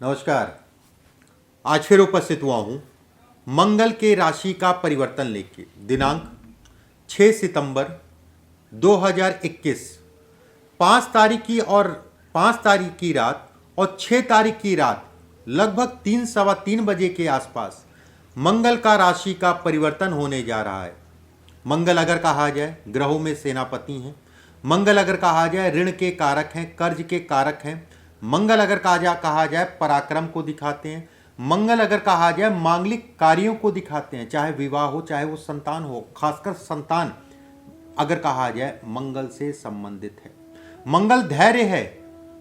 नमस्कार। आज फिर उपस्थित हुआ हूँ मंगल के राशि का परिवर्तन लेके। दिनांक 6 सितंबर 2021, 5 तारीख की और 5 तारीख की रात और 6 तारीख की रात लगभग 3 सवा 3 बजे के आसपास मंगल का राशि का परिवर्तन होने जा रहा है। मंगल अगर कहा जाए ग्रहों में सेनापति हैं। मंगल अगर कहा जाए ऋण के कारक हैं, कर्ज के कारक हैं। मंगल अगर कहा जाए पराक्रम को दिखाते हैं। मंगल अगर कहा जाए मांगलिक कार्यों को दिखाते हैं, चाहे विवाह हो चाहे वो संतान हो। खासकर संतान अगर कहा जाए मंगल से संबंधित है। मंगल धैर्य है,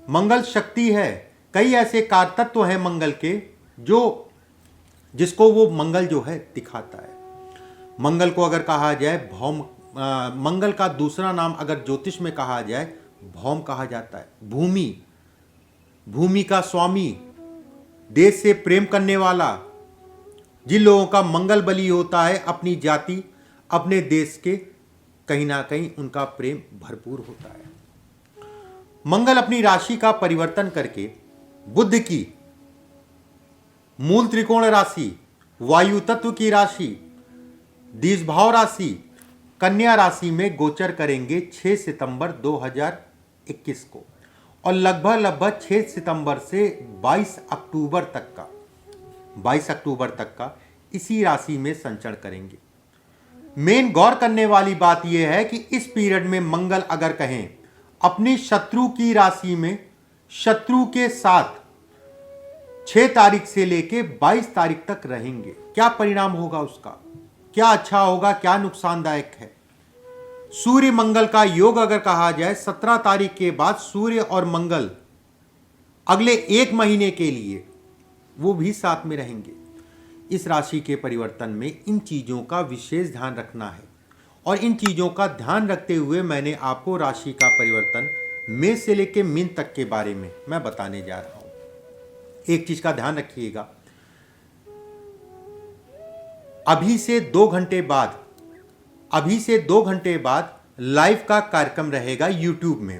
मंगल शक्ति है। कई ऐसे कारतत्व हैं मंगल के जिसको वो मंगल जो है दिखाता है। मंगल को अगर कहा जाए भौम, मंगल का दूसरा नाम अगर ज्योतिष में कहा जाए भौम कहा जाता है। भूमि का स्वामी, देश से प्रेम करने वाला। जिन लोगों का मंगल बली होता है अपनी जाति अपने देश के, कहीं ना कहीं उनका प्रेम भरपूर होता है। मंगल अपनी राशि का परिवर्तन करके बुध की मूल त्रिकोण राशि, वायु तत्व की राशि, द्विभाव राशि कन्या राशि में गोचर करेंगे 6 सितंबर 2021 को और लगभग 6 सितंबर से 22 अक्टूबर तक का इसी राशि में संचरण करेंगे। मेन गौर करने वाली बात यह है कि इस पीरियड में मंगल अगर कहें अपनी शत्रु की राशि में शत्रु के साथ 6 तारीख से लेके 22 तारीख तक रहेंगे। क्या परिणाम होगा उसका, क्या अच्छा होगा, क्या नुकसानदायक है। सूर्य मंगल का योग अगर कहा जाए 17 तारीख के बाद सूर्य और मंगल अगले 1 महीने के लिए वो भी साथ में रहेंगे। इस राशि के परिवर्तन में इन चीजों का विशेष ध्यान रखना है और इन चीजों का ध्यान रखते हुए मैंने आपको राशि का परिवर्तन मेष से लेकर मीन तक के बारे में मैं बताने जा रहा हूं। एक चीज का ध्यान रखिएगा, अभी से 2 घंटे बाद लाइव का कार्यक्रम रहेगा यूट्यूब में।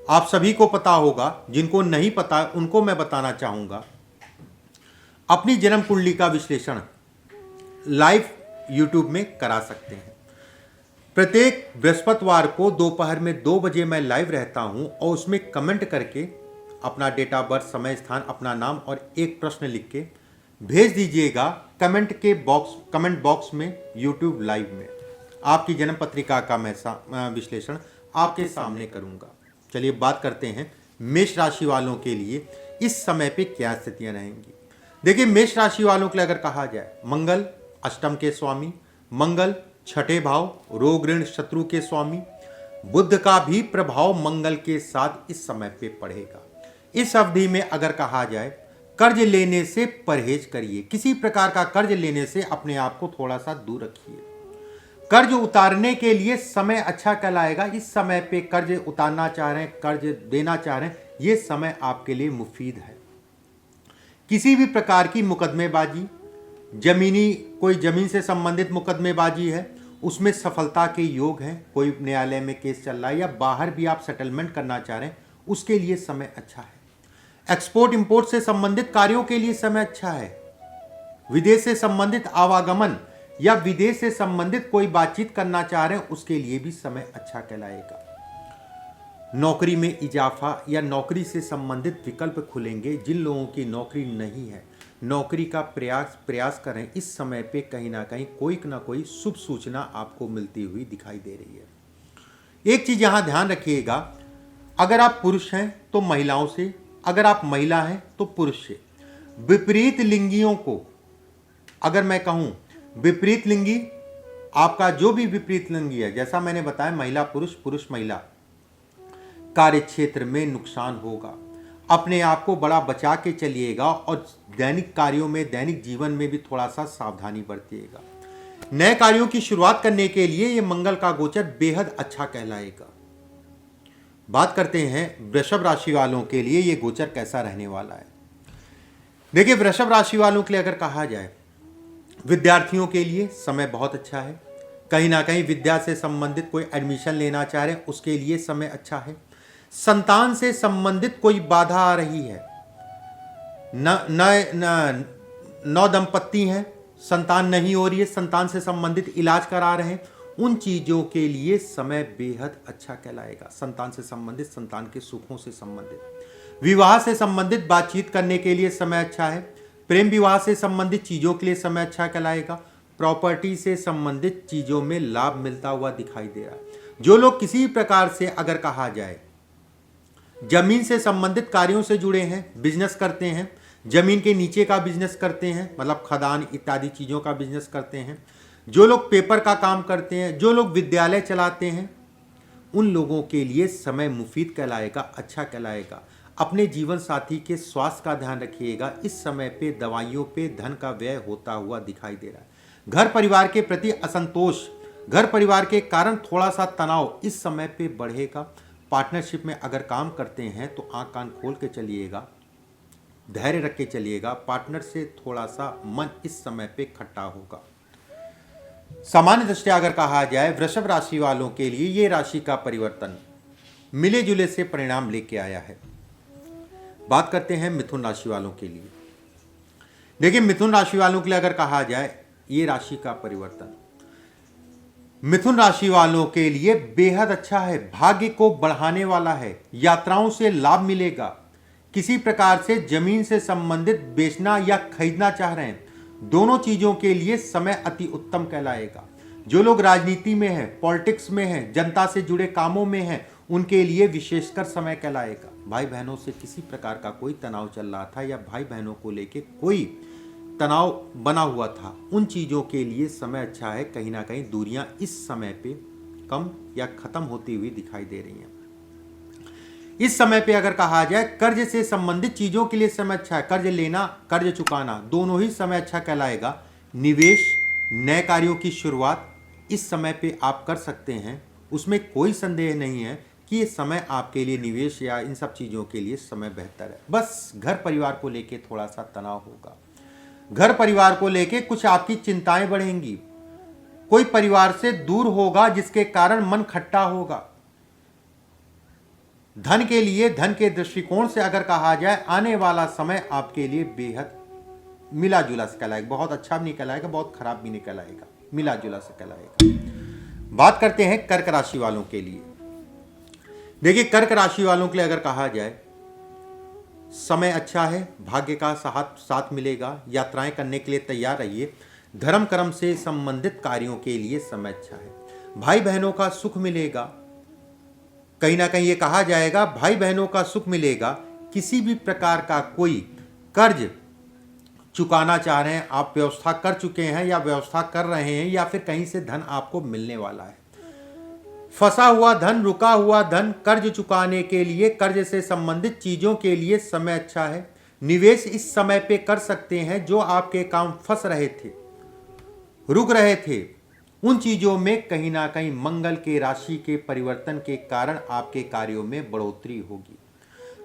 आप सभी को पता होगा, जिनको नहीं पता उनको मैं बताना चाहूंगा। अपनी जन्म कुंडली का विश्लेषण लाइव यूट्यूब में करा सकते हैं। प्रत्येक बृहस्पतिवार को दोपहर में 2 बजे मैं लाइव रहता हूं और उसमें कमेंट करके अपना डेट ऑफ बर्थ, समय, स्थान, अपना नाम और एक प्रश्न लिख के भेज दीजिएगा कमेंट बॉक्स में यूट्यूब लाइव में। आपकी जन्म पत्रिका का मैं विश्लेषण आपके सामने करूंगा। चलिए बात करते हैं मेष राशि वालों के लिए इस समय पे क्या स्थितियां रहेंगी। देखिए, मेष राशि वालों के लिए अगर कहा जाए मंगल अष्टम के स्वामी, मंगल 6ठे भाव रोग ऋण शत्रु के स्वामी। बुध का भी प्रभाव मंगल के साथ इस समय पे पड़ेगा। इस अवधि में अगर कहा जाए कर्ज लेने से परहेज करिए। किसी प्रकार का कर्ज लेने से अपने आप को थोड़ा सा दूर रखिए। कर्ज उतारने के लिए समय अच्छा कहलाएगा। इस समय पे कर्ज उतारना चाह रहे हैं, कर्ज देना चाह रहे हैं, ये समय आपके लिए मुफीद है। किसी भी प्रकार की मुकदमेबाजी, कोई जमीन से संबंधित मुकदमेबाजी है, उसमें सफलता के योग हैं। कोई न्यायालय में केस चल रहा है या बाहर भी आप सेटलमेंट करना चाह रहे हैं, उसके लिए समय अच्छा है। एक्सपोर्ट इंपोर्ट से संबंधित कार्यों के लिए समय अच्छा है। विदेश से संबंधित आवागमन या विदेश से संबंधित कोई बातचीत करना चाह रहे हैं, उसके लिए भी समय अच्छा कहलाएगा। नौकरी में इजाफा या नौकरी से संबंधित विकल्प खुलेंगे। जिन लोगों की नौकरी नहीं है, नौकरी का प्रयास करें। इस समय पे कहीं ना कोई शुभ सूचना आपको मिलती हुई दिखाई दे रही है। एक चीज यहां ध्यान रखिएगा, अगर आप पुरुष हैं तो महिलाओं से, अगर आप महिला हैं तो पुरुष से। विपरीत लिंगियों को अगर मैं कहूं, विपरीत लिंगी, आपका जो भी विपरीत लिंगी है, जैसा मैंने बताया महिला पुरुष, पुरुष महिला, कार्य क्षेत्र में नुकसान होगा। अपने आप को बड़ा बचा के चलिएगा और दैनिक कार्यों में, दैनिक जीवन में भी थोड़ा सा सावधानी बरतिएगा। नए कार्यों की शुरुआत करने के लिए ये मंगल का गोचर बेहद अच्छा कहलाएगा। बात करते हैं वृषभ राशि वालों के लिए ये गोचर कैसा रहने वाला है। देखिए, वृषभ राशि वालों के लिए अगर कहा जाए, विद्यार्थियों के लिए समय बहुत अच्छा है। कहीं ना कहीं विद्या से संबंधित कोई एडमिशन लेना चाह रहे हैं, उसके लिए समय अच्छा है। संतान से संबंधित कोई बाधा आ रही है, नौ दंपत्ति हैं, संतान नहीं हो रही है, संतान से संबंधित इलाज करा रहे हैं, उन चीज़ों के लिए समय बेहद अच्छा कहलाएगा। संतान से संबंधित, संतान के सुखों से संबंधित, विवाह से संबंधित बातचीत करने के लिए समय अच्छा है। प्रेम विवाह से संबंधित चीज़ों के लिए समय अच्छा कहलाएगा। प्रॉपर्टी से संबंधित चीज़ों में लाभ मिलता हुआ दिखाई दे रहा है। जो लोग किसी प्रकार से अगर कहा जाए जमीन से संबंधित कार्यों से जुड़े हैं, बिजनेस करते हैं, जमीन के नीचे का बिजनेस करते हैं, मतलब खदान इत्यादि चीज़ों का बिजनेस करते हैं, जो लोग पेपर का काम करते हैं, जो लोग विद्यालय चलाते हैं, उन लोगों के लिए समय मुफीद कहलाएगा, अच्छा कहलाएगा। अपने जीवन साथी के स्वास्थ्य का ध्यान रखिएगा। इस समय पे दवाइयों पे धन का व्यय होता हुआ दिखाई दे रहा है। घर परिवार के प्रति असंतोष, घर परिवार के कारण थोड़ा सा तनाव इस समय पे बढ़ेगा। पार्टनरशिप में अगर काम करते हैं तो आंख कान खोल के चलिएगा, धैर्य रख के चलिएगा। पार्टनर से थोड़ा सा मन इस समय पे खट्टा होगा। सामान्य दृष्टया अगर कहा जाए वृषभ राशि वालों के लिए ये राशि का परिवर्तन मिले जुले से परिणाम लेके आया है। बात करते हैं मिथुन राशि वालों के लिए। देखिए, मिथुन राशि वालों के लिए अगर कहा जाए ये राशि का परिवर्तन मिथुन राशि वालों के लिए बेहद अच्छा है। भाग्य को बढ़ाने वाला है। यात्राओं से लाभ मिलेगा। किसी प्रकार से जमीन से संबंधित बेचना या खरीदना चाह रहे हैं, दोनों चीजों के लिए समय अति उत्तम कहलाएगा। जो लोग राजनीति में हैं, पॉलिटिक्स में हैं, जनता से जुड़े कामों में हैं, उनके लिए विशेषकर समय कहलाएगा। भाई बहनों से किसी प्रकार का कोई तनाव चल रहा था या भाई बहनों को लेके कोई तनाव बना हुआ था, उन चीज़ों के लिए समय अच्छा है। कहीं ना कहीं दूरियां इस समय पे कम या खत्म होती हुई दिखाई दे रही हैं। इस समय पे अगर कहा जाए कर्ज से संबंधित चीज़ों के लिए समय अच्छा है। कर्ज लेना, कर्ज चुकाना, दोनों ही समय अच्छा कहलाएगा। निवेश, नए कार्यों की शुरुआत इस समय पे आप कर सकते हैं, उसमें कोई संदेह नहीं है कि ये समय आपके लिए निवेश या इन सब चीज़ों के लिए समय बेहतर है। बस घर परिवार को लेके थोड़ा सा तनाव होगा। घर परिवार को लेके कुछ आपकी चिंताएं बढ़ेंगी। कोई परिवार से दूर होगा जिसके कारण मन खट्टा होगा। धन के लिए, धन के दृष्टिकोण से अगर कहा जाए आने वाला समय आपके लिए बेहद मिला जुला से कहलाएगा। बहुत अच्छा भी नहीं कहलाएगा, बहुत खराब भी नहीं कहलाएगा, मिला जुला से कहलाएगा। बात करते हैं कर्क राशि वालों के लिए। देखिए, कर्क राशि वालों के लिए अगर कहा जाए समय अच्छा है, भाग्य का साथ मिलेगा। यात्राएं करने के लिए तैयार रहिए। धर्म कर्म से संबंधित कार्यों के लिए समय अच्छा है। भाई बहनों का सुख मिलेगा। कहीं ना कहीं ये कहा जाएगा भाई बहनों का सुख मिलेगा। किसी भी प्रकार का कोई कर्ज चुकाना चाह रहे हैं, आप व्यवस्था कर चुके हैं या व्यवस्था कर रहे हैं, या फिर कहीं से धन आपको मिलने वाला है। फंसा हुआ धन, रुका हुआ धन, कर्ज चुकाने के लिए, कर्ज से संबंधित चीजों के लिए समय अच्छा है। निवेश इस समय पे कर सकते हैं। जो आपके काम फंस रहे थे, रुक रहे थे, उन चीजों में कहीं ना कहीं मंगल के राशि के परिवर्तन के कारण आपके कार्यों में बढ़ोतरी होगी।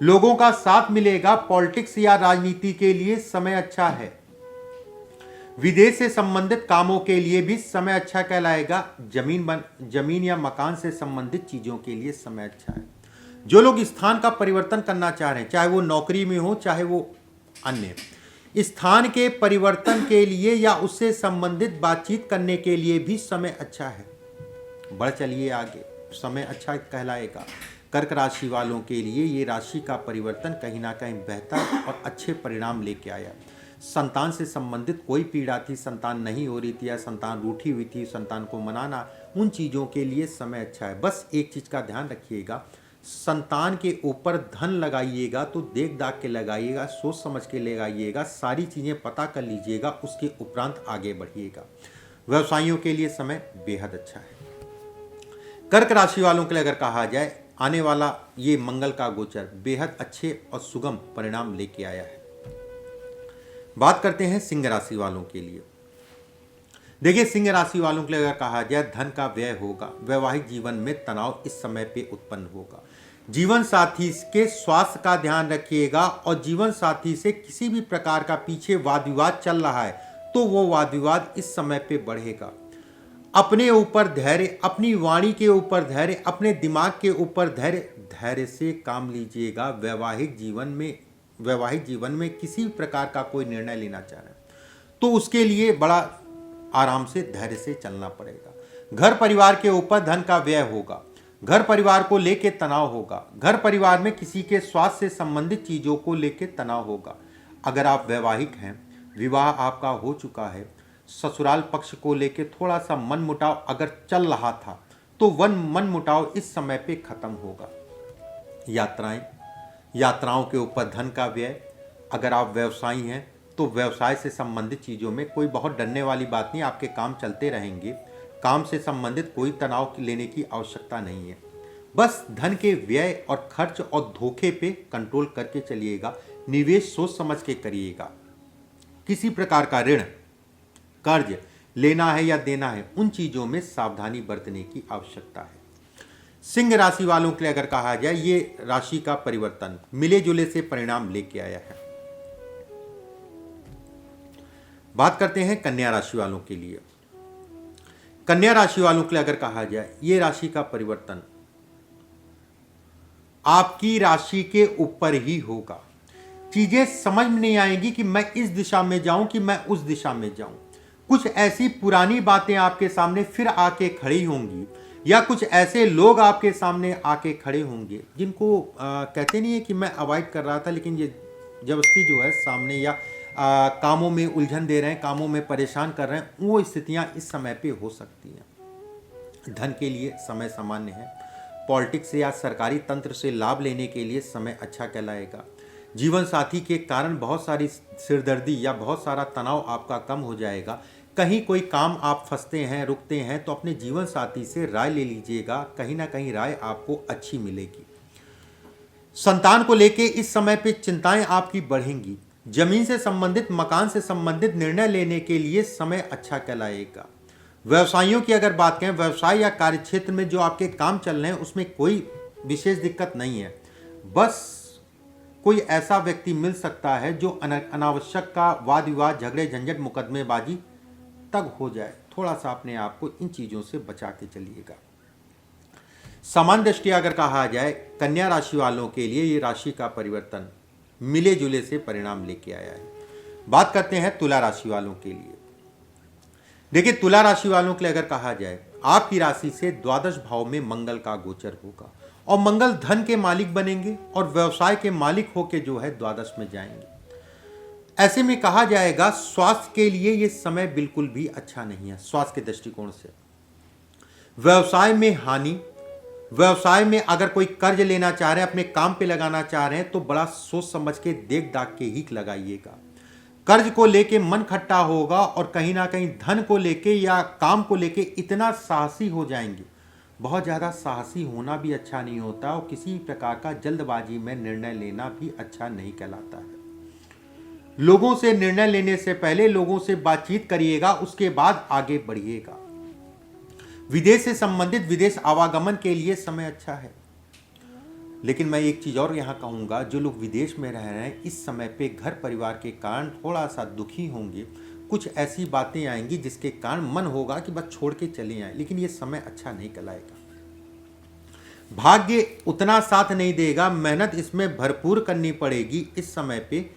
लोगों का साथ मिलेगा। पॉलिटिक्स या राजनीति के लिए समय अच्छा है। विदेश से संबंधित कामों के लिए भी समय अच्छा कहलाएगा। जमीन या मकान से संबंधित चीजों के लिए समय अच्छा है। जो लोग स्थान का परिवर्तन करना चाह रहे हैं, चाहे वो नौकरी में हो चाहे वो अन्य, स्थान के परिवर्तन के लिए या उससे संबंधित बातचीत करने के लिए भी समय अच्छा है। बढ़ चलिए आगे, समय अच्छा कहलाएगा। कर्क राशि वालों के लिए ये राशि का परिवर्तन कहीं ना कहीं बेहतर और अच्छे परिणाम लेके आया। संतान से संबंधित कोई पीड़ा थी, संतान नहीं हो रही थी या संतान रूठी हुई थी, संतान को मनाना, उन चीज़ों के लिए समय अच्छा है। बस एक चीज़ का ध्यान रखिएगा, संतान के ऊपर धन लगाइएगा तो देख दाख के लगाइएगा, सोच समझ के लगाइएगा, सारी चीज़ें पता कर लीजिएगा, उसके उपरांत आगे बढ़िएगा। व्यवसायियों के लिए समय बेहद अच्छा है। कर्क राशि वालों के लिए अगर कहा जाए आने वाला ये मंगल का गोचर बेहद अच्छे और सुगम परिणाम लेके आया है। बात करते हैं सिंह राशि वालों के लिए। देखिए, सिंह राशि वालों के लिए अगर कहा जाए धन का व्यय होगा। वैवाहिक जीवन में तनाव इस समय पे उत्पन्न होगा। जीवन साथी के स्वास्थ्य का ध्यान रखिएगा और जीवन साथी से किसी भी प्रकार का पीछे वाद विवाद चल रहा है तो वो वाद विवाद इस समय पे बढ़ेगा। अपने ऊपर धैर्य, अपनी वाणी के ऊपर धैर्य, अपने दिमाग के ऊपर धैर्य से काम लीजिएगा। वैवाहिक जीवन में वैवाहिक जीवन में किसी प्रकार का कोई निर्णय लेना चाह रहे हैं तो उसके लिए बड़ा आराम से धैर्य से चलना पड़ेगा। घर परिवार के ऊपर धन का व्यय होगा, घर परिवार को लेकर तनाव होगा, घर परिवार में किसी के स्वास्थ्य से संबंधित चीज़ों को लेकर तनाव होगा। अगर आप वैवाहिक हैं, विवाह आपका हो चुका है, ससुराल पक्ष को लेकर थोड़ा सा मनमुटाव अगर चल रहा था तो मनमुटाव इस समय पे खत्म होगा। यात्राओं के ऊपर धन का व्यय। अगर आप व्यवसायी हैं तो व्यवसाय से संबंधित चीज़ों में कोई बहुत डरने वाली बात नहीं, आपके काम चलते रहेंगे। काम से संबंधित कोई तनाव लेने की आवश्यकता नहीं है। बस धन के व्यय और खर्च और धोखे पे कंट्रोल करके चलिएगा। निवेश सोच समझ के करिएगा। किसी प्रकार का ऋण कर्ज लेना है या देना है, उन चीज़ों में सावधानी बरतने की आवश्यकता है। सिंह राशि वालों के लिए अगर कहा जाए, ये राशि का परिवर्तन मिले जुले से परिणाम लेके आया है। बात करते हैं कन्या राशि वालों के लिए। कन्या राशि वालों के लिए अगर कहा जाए, ये राशि का परिवर्तन आपकी राशि के ऊपर ही होगा। चीजें समझ में नहीं आएंगी कि मैं इस दिशा में जाऊं कि मैं उस दिशा में जाऊं। कुछ ऐसी पुरानी बातें आपके सामने फिर आके खड़ी होंगी, या कुछ ऐसे लोग आपके सामने आके खड़े होंगे जिनको कहते नहीं है कि मैं अवॉइड कर रहा था, लेकिन ये जबरदस्ती जो है सामने, या कामों में उलझन दे रहे हैं, कामों में परेशान कर रहे हैं, वो स्थितियां इस समय पे हो सकती हैं। धन के लिए समय सामान्य है। पॉलिटिक्स या सरकारी तंत्र से लाभ लेने के लिए समय अच्छा कहलाएगा। जीवन साथी के कारण बहुत सारी सिरदर्दी या बहुत सारा तनाव आपका कम हो जाएगा। कहीं कोई काम आप फंसते हैं, रुकते हैं, तो अपने जीवन साथी से राय ले लीजिएगा। कहीं ना कहीं राय आपको अच्छी मिलेगी। संतान को लेके इस समय पे चिंताएं आपकी बढ़ेंगी। जमीन से संबंधित, मकान से संबंधित निर्णय लेने के लिए समय अच्छा कहलाएगा। व्यवसायियों की अगर बात करें, व्यवसाय या कार्यक्षेत्र में जो आपके काम चल रहे हैं उसमें कोई विशेष दिक्कत नहीं है। बस कोई ऐसा व्यक्ति मिल सकता है जो अनावश्यक का वाद विवाद, झगड़े, झंझट, मुकदमेबाजी तक हो जाए। थोड़ा सा अपने आप को इन चीज़ों से बचा के चलिएगा। समान दृष्टि अगर कहा जाए, कन्या राशि वालों के लिए ये राशि का परिवर्तन मिले जुले से परिणाम लेके आया है। बात करते हैं तुला राशि वालों के लिए। देखिए, तुला राशि वालों के लिए अगर कहा जाए, आपकी राशि से द्वादश भाव में मंगल का गोचर होगा और मंगल धन के मालिक बनेंगे और व्यवसाय के मालिक होके जो है द्वादश में जाएंगे। ऐसे में कहा जाएगा, स्वास्थ्य के लिए ये समय बिल्कुल भी अच्छा नहीं है। स्वास्थ्य के दृष्टिकोण से व्यवसाय में हानि, व्यवसाय में अगर कोई कर्ज लेना चाह रहे हैं, अपने काम पे लगाना चाह रहे हैं, तो बड़ा सोच समझ के देख दाख के ही लगाइएगा। कर्ज को लेके मन खट्टा होगा और कहीं ना कहीं धन को लेके या काम को लेके इतना साहसी हो जाएंगे। बहुत ज़्यादा साहसी होना भी अच्छा नहीं होता और किसी प्रकार का जल्दबाजी में निर्णय लेना भी अच्छा नहीं कहलाता है। लोगों से निर्णय लेने से पहले लोगों से बातचीत करिएगा, उसके बाद आगे बढ़िएगा। विदेश से संबंधित विदेश आवागमन के लिए समय अच्छा है। लेकिन मैं एक चीज़ और यहाँ कहूँगा, जो लोग विदेश में रह रहे हैं इस समय पे घर परिवार के कारण थोड़ा सा दुखी होंगे। कुछ ऐसी बातें आएंगी जिसके कारण मन होगा कि बस छोड़ के चले आए, लेकिन ये समय अच्छा नहीं कहलाएगा। भाग्य उतना साथ नहीं देगा, मेहनत इसमें भरपूर करनी पड़ेगी। इस समय पे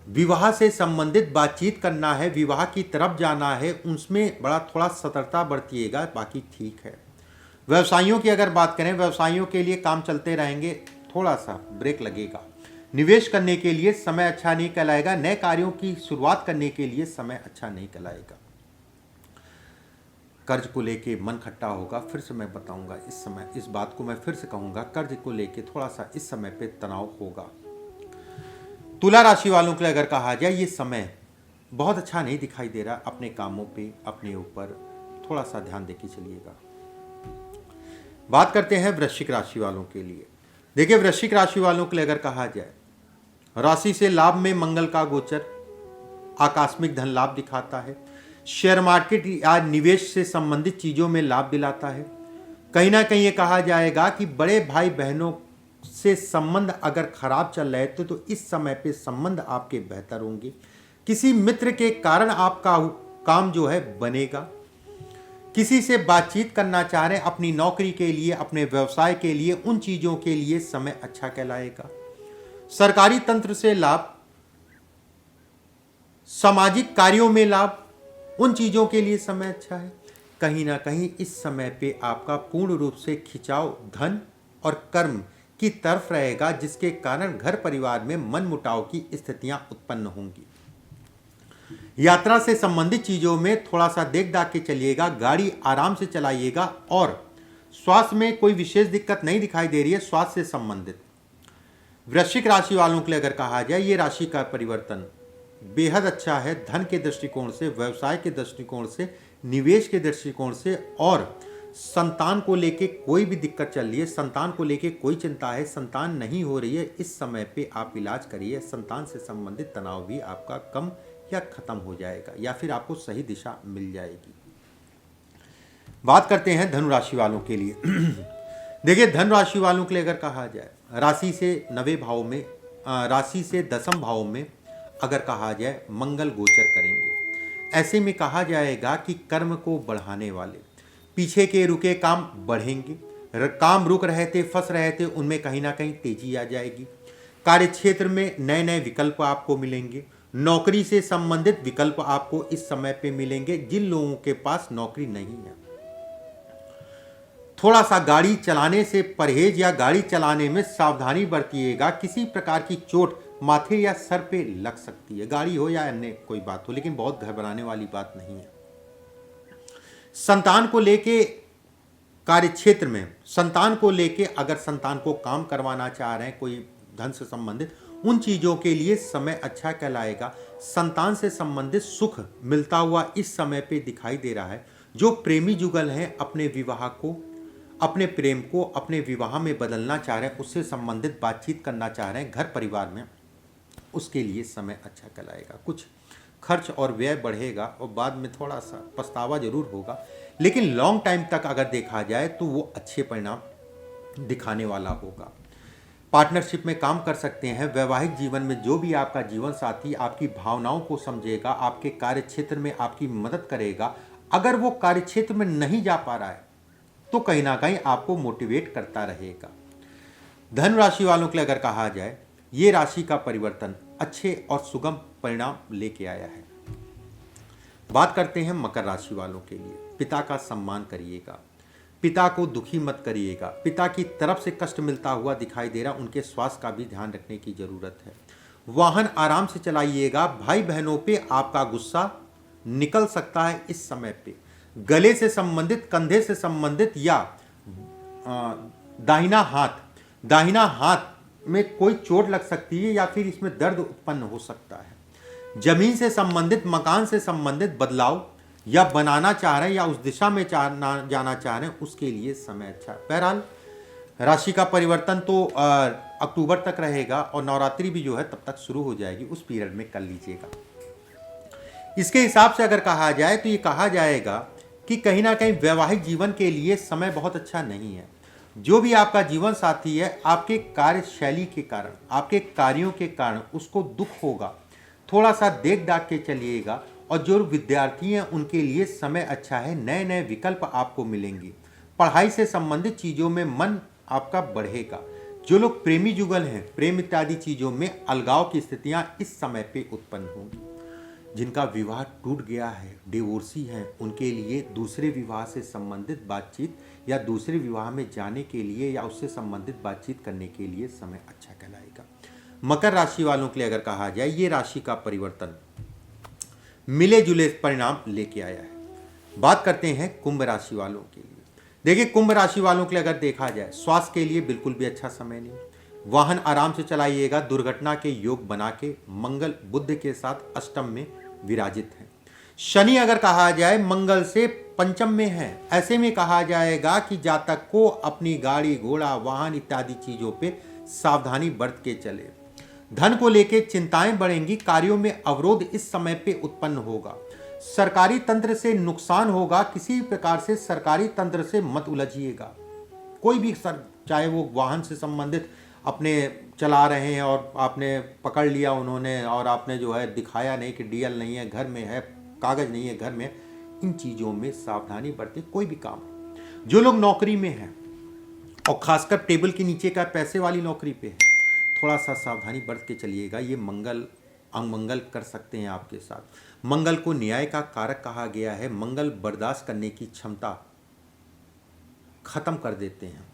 विवाह से संबंधित बातचीत करना है, विवाह की तरफ जाना है, उसमें बड़ा थोड़ा सतर्कता बरतिएगा, बाकी ठीक है। व्यवसायियों की अगर बात करें, व्यवसायियों के लिए काम चलते रहेंगे, थोड़ा सा ब्रेक लगेगा। निवेश करने के लिए समय अच्छा नहीं कहलाएगा। नए कार्यों की शुरुआत करने के लिए समय अच्छा नहीं कहलाएगा। कर्ज को लेके मन खट्टा होगा। फिर से मैं बताऊंगा, इस समय इस बात को मैं फिर से कहूंगा, कर्ज को लेके थोड़ा सा इस समय पे तनाव होगा। तुला राशि वालों के लिए अगर कहा जाए, ये समय बहुत अच्छा नहीं दिखाई दे रहा। अपने कामों पे, अपने ऊपर थोड़ा सा ध्यान देके चलिएगा। बात करते हैं वृश्चिक राशि वालों के लिए। देखिए, वृश्चिक राशि वालों के लिए अगर कहा जाए, राशि से लाभ में मंगल का गोचर आकस्मिक धन लाभ दिखाता है। शेयर मार्केट या निवेश से संबंधित चीज़ों में लाभ दिलाता है। कहीं ना कहीं ये कहा जाएगा कि बड़े भाई बहनों से संबंध अगर खराब चल रहे थे तो इस समय पे संबंध आपके बेहतर होंगे। किसी मित्र के कारण आपका काम जो है बनेगा। किसी से बातचीत करना चाह रहे हैं अपनी नौकरी के लिए, अपने व्यवसाय के लिए, उन चीज़ों के लिए समय अच्छा कहलाएगा। सरकारी तंत्र से लाभ, सामाजिक कार्यों में लाभ, उन चीजों के लिए समय अच्छा है। कहीं ना कहीं इस समय पे आपका पूर्ण रूप से खिंचाव धन और कर्म की तरफ रहेगा, जिसके कारण घर परिवार में मनमुटाव की स्थितियां उत्पन्न होंगी। यात्रा से संबंधित चीजों में थोड़ा सा देख दाख के चलिएगा, गाड़ी आराम से चलाइएगा। और स्वास्थ्य में कोई विशेष दिक्कत नहीं दिखाई दे रही है स्वास्थ्य से संबंधित। वृश्चिक राशि वालों के लिए अगर कहा जाए, ये राशि का परिवर्तन बेहद अच्छा है, धन के दृष्टिकोण से, व्यवसाय के दृष्टिकोण से, निवेश के दृष्टिकोण से। और संतान को लेके कोई भी दिक्कत चल रही है, संतान को लेके कोई चिंता है, संतान नहीं हो रही है, इस समय पे आप इलाज करिए। संतान से संबंधित तनाव भी आपका कम या खत्म हो जाएगा, या फिर आपको सही दिशा मिल जाएगी। बात करते हैं धनु राशि वालों के लिए। देखिए, धनु राशि वालों के लिए अगर कहा जाए, राशि से 9वें भाव में, राशि से 10वें भाव में अगर कहा जाए मंगल गोचर करेंगे। ऐसे में कहा जाएगा कि कर्म को बढ़ाने वाले, पीछे के रुके काम बढ़ेंगे, काम रुक रहे थे, फंस रहे थे, उनमें कहीं ना कहीं तेजी आ जाएगी। कार्य क्षेत्र में नए नए विकल्प आपको मिलेंगे। नौकरी से संबंधित विकल्प आपको इस समय पे मिलेंगे जिन लोगों के पास नौकरी नहीं है। थोड़ा सा गाड़ी चलाने से परहेज या गाड़ी चलाने में सावधानी बरतिएगा। किसी प्रकार की चोट माथे या सर पे लग सकती है, गाड़ी हो या अन्य कोई बात हो, लेकिन बहुत घबराने वाली बात नहीं है। संतान को लेके कार्य क्षेत्र में, संतान को लेके अगर संतान को काम करवाना चाह रहे हैं, कोई धन से संबंधित, उन चीजों के लिए समय अच्छा कहलाएगा। संतान से संबंधित सुख मिलता हुआ इस समय पे दिखाई दे रहा है। जो प्रेमी जुगल हैं, अपने विवाह को, अपने प्रेम को अपने विवाह में बदलना चाह रहे हैं, उससे संबंधित बातचीत करना चाह रहे हैं घर परिवार में, उसके लिए समय अच्छा कहलाएगा। कुछ खर्च और व्यय बढ़ेगा और बाद में थोड़ा सा पछतावा जरूर होगा, लेकिन लॉन्ग टाइम तक अगर देखा जाए तो वो अच्छे परिणाम दिखाने वाला होगा। पार्टनरशिप में काम कर सकते हैं। वैवाहिक जीवन में जो भी आपका जीवन साथी आपकी भावनाओं को समझेगा, आपके कार्य क्षेत्र में आपकी मदद करेगा। अगर वो कार्य क्षेत्र में नहीं जा पा रहा है तो कहीं ना कहीं आपको मोटिवेट करता रहेगा। धनु राशि वालों के लिए अगर कहा जाए, ये राशि का परिवर्तन अच्छे और सुगम परिणाम लेके आया है। बात करते हैं मकर राशि वालों के लिए। पिता का सम्मान करिएगा, पिता को दुखी मत करिएगा। पिता की तरफ से कष्ट मिलता हुआ दिखाई दे रहा, उनके स्वास्थ्य का भी ध्यान रखने की जरूरत है। वाहन आराम से चलाइएगा। भाई बहनों पे आपका गुस्सा निकल सकता है इस समय पे। गले से संबंधित, कंधे से संबंधित या दाहिना हाथ में कोई चोट लग सकती है या फिर इसमें दर्द उत्पन्न हो सकता है। जमीन से संबंधित, मकान से संबंधित बदलाव या बनाना चाह रहे हैं या उस दिशा में जाना चाह रहे हैं, उसके लिए समय अच्छा है। बहरहाल राशि का परिवर्तन तो अक्टूबर तक रहेगा और नवरात्रि भी जो है तब तक शुरू हो जाएगी, उस पीरियड में कर लीजिएगा। इसके हिसाब से अगर कहा जाए तो ये कहा जाएगा कि कहीं ना कहीं वैवाहिक जीवन के लिए समय बहुत अच्छा नहीं है। जो भी आपका जीवन साथी है, आपके कार्यशैली के कारण, आपके कार्यों के कारण उसको दुख होगा। थोड़ा सा देख दाख के चलिएगा। और जो विद्यार्थी हैं उनके लिए समय अच्छा है, नए नए विकल्प आपको मिलेंगे। पढ़ाई से संबंधित चीज़ों में मन आपका बढ़ेगा। जो लोग प्रेमी जुगल हैं, प्रेम इत्यादि चीज़ों में अलगाव की स्थितियां इस समय पे उत्पन्न होंगी। जिनका विवाह टूट गया है, डिवोर्सी हैं, उनके लिए दूसरे विवाह से संबंधित बातचीत या दूसरे विवाह में जाने के लिए या उससे संबंधित बातचीत करने के लिए समय अच्छा कहलाएगा। मकर राशि वालों के लिए अगर कहा जाए, ये राशि का परिवर्तन मिले जुले परिणाम लेके आया है। बात करते हैं कुंभ राशि वालों के लिए। देखिए, कुंभ राशि वालों के लिए अगर देखा जाए, स्वास्थ्य के लिए बिल्कुल भी अच्छा समय नहीं। वाहन आराम से चलाइएगा। दुर्घटना के योग बना के मंगल बुध के साथ अष्टम में विराजित है। शनि अगर कहा जाए मंगल से पंचम में है। ऐसे में कहा जाएगा कि जातक को अपनी गाड़ी घोड़ा वाहन इत्यादि चीजों पे सावधानी बरत के चले। धन को लेके चिंताएं बढ़ेंगी। कार्यों में अवरोध इस समय पे उत्पन्न होगा। सरकारी तंत्र से नुकसान होगा। किसी प्रकार से सरकारी तंत्र से मत उलझिएगा। कोई भी चाहे वो वाहन से संबंधित अपने चला रहे हैं और आपने पकड़ लिया उन्होंने और आपने जो है दिखाया नहीं कि डीएल नहीं है घर में है, कागज नहीं है घर में, इन चीज़ों में सावधानी बरते। कोई भी काम, जो लोग नौकरी में हैं और खासकर टेबल के नीचे का पैसे वाली नौकरी पे है, थोड़ा सा सावधानी बरत के चलिएगा। ये मंगल अमंगल कर सकते हैं आपके साथ। मंगल को न्याय का कारक कहा गया है। मंगल बर्दाश्त करने की क्षमता खत्म कर देते हैं।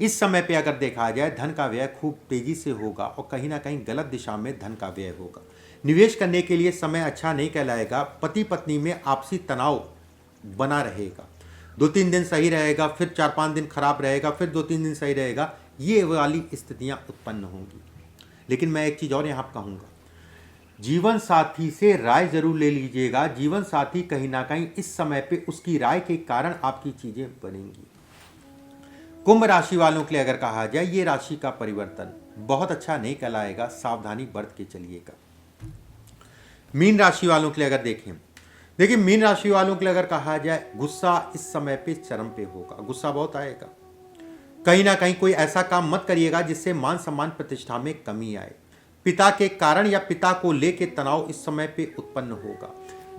इस समय पे अगर देखा जाए धन का व्यय खूब तेजी से होगा और कहीं ना कहीं गलत दिशा में धन का व्यय होगा। निवेश करने के लिए समय अच्छा नहीं कहलाएगा। पति पत्नी में आपसी तनाव बना रहेगा। 2-3 दिन सही रहेगा, फिर 4-5 दिन खराब रहेगा, फिर 2-3 दिन सही रहेगा। ये वाली स्थितियां उत्पन्न होंगी। लेकिन मैं एक चीज़ और यहाँ कहूँगा, जीवन साथी से राय जरूर ले लीजिएगा। जीवन साथी कहीं ना कहीं इस समय पे उसकी राय के कारण आपकी चीज़ें बनेंगी। कुंभ राशि वालों के लिए अगर कहा जाए, ये राशि का परिवर्तन बहुत अच्छा नहीं कहलाएगा। सावधानी बरत के चलिएगा। मीन राशि वालों के लिए अगर देखिए मीन राशि वालों के लिए अगर कहा जाए, गुस्सा इस समय पे चरम पे होगा। गुस्सा बहुत आएगा। कहीं ना कहीं कोई ऐसा काम मत करिएगा जिससे मान सम्मान प्रतिष्ठा में कमी आए। पिता के कारण या पिता को लेके तनाव इस समय पे उत्पन्न होगा।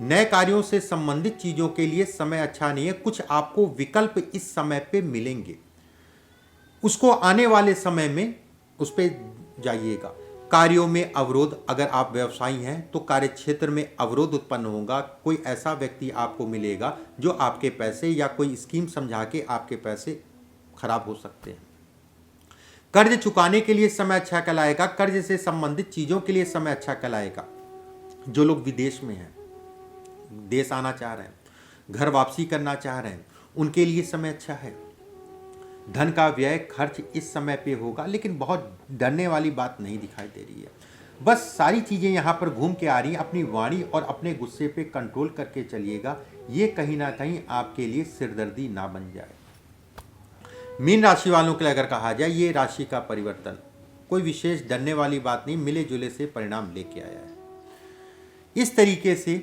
नए कार्यों से संबंधित चीजों के लिए समय अच्छा नहीं है। कुछ आपको विकल्प इस समय पे मिलेंगे, उसको आने वाले समय में उस पर जाइएगा। कार्यों में अवरोध, अगर आप व्यवसायी हैं तो कार्य क्षेत्र में अवरोध उत्पन्न होगा। कोई ऐसा व्यक्ति आपको मिलेगा जो आपके पैसे या कोई स्कीम समझा के आपके पैसे खराब हो सकते हैं। कर्ज चुकाने के लिए समय अच्छा कहलाएगा। कर्ज से संबंधित चीजों के लिए समय अच्छा कहलाएगा। जो लोग विदेश में हैं, देश आना चाह रहे हैं, घर वापसी करना चाह रहे हैं, उनके लिए समय अच्छा है। धन का व्यय खर्च इस समय पे होगा, लेकिन बहुत डरने वाली बात नहीं दिखाई दे रही है। बस सारी चीज़ें यहाँ पर घूम के आ रही हैं। अपनी वाणी और अपने गुस्से पे कंट्रोल करके चलिएगा। ये कहीं ना कहीं आपके लिए सिरदर्दी ना बन जाए। मीन राशि वालों के लिए अगर कहा जाए, ये राशि का परिवर्तन कोई विशेष डरने वाली बात नहीं, मिले जुले से परिणाम लेके आया है। इस तरीके से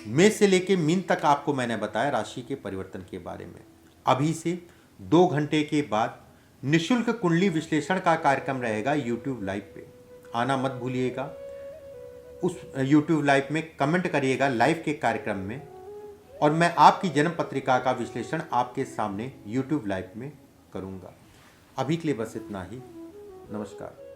मेष से लेके मीन तक आपको मैंने बताया राशि के परिवर्तन के बारे में। अभी से 2 घंटे के बाद निशुल्क कुंडली विश्लेषण का कार्यक्रम रहेगा YouTube लाइव पे। आना मत भूलिएगा। उस YouTube लाइव में कमेंट करिएगा लाइव के कार्यक्रम में, और मैं आपकी जन्म पत्रिका का विश्लेषण आपके सामने YouTube लाइव में करूंगा। अभी के लिए बस इतना ही। नमस्कार।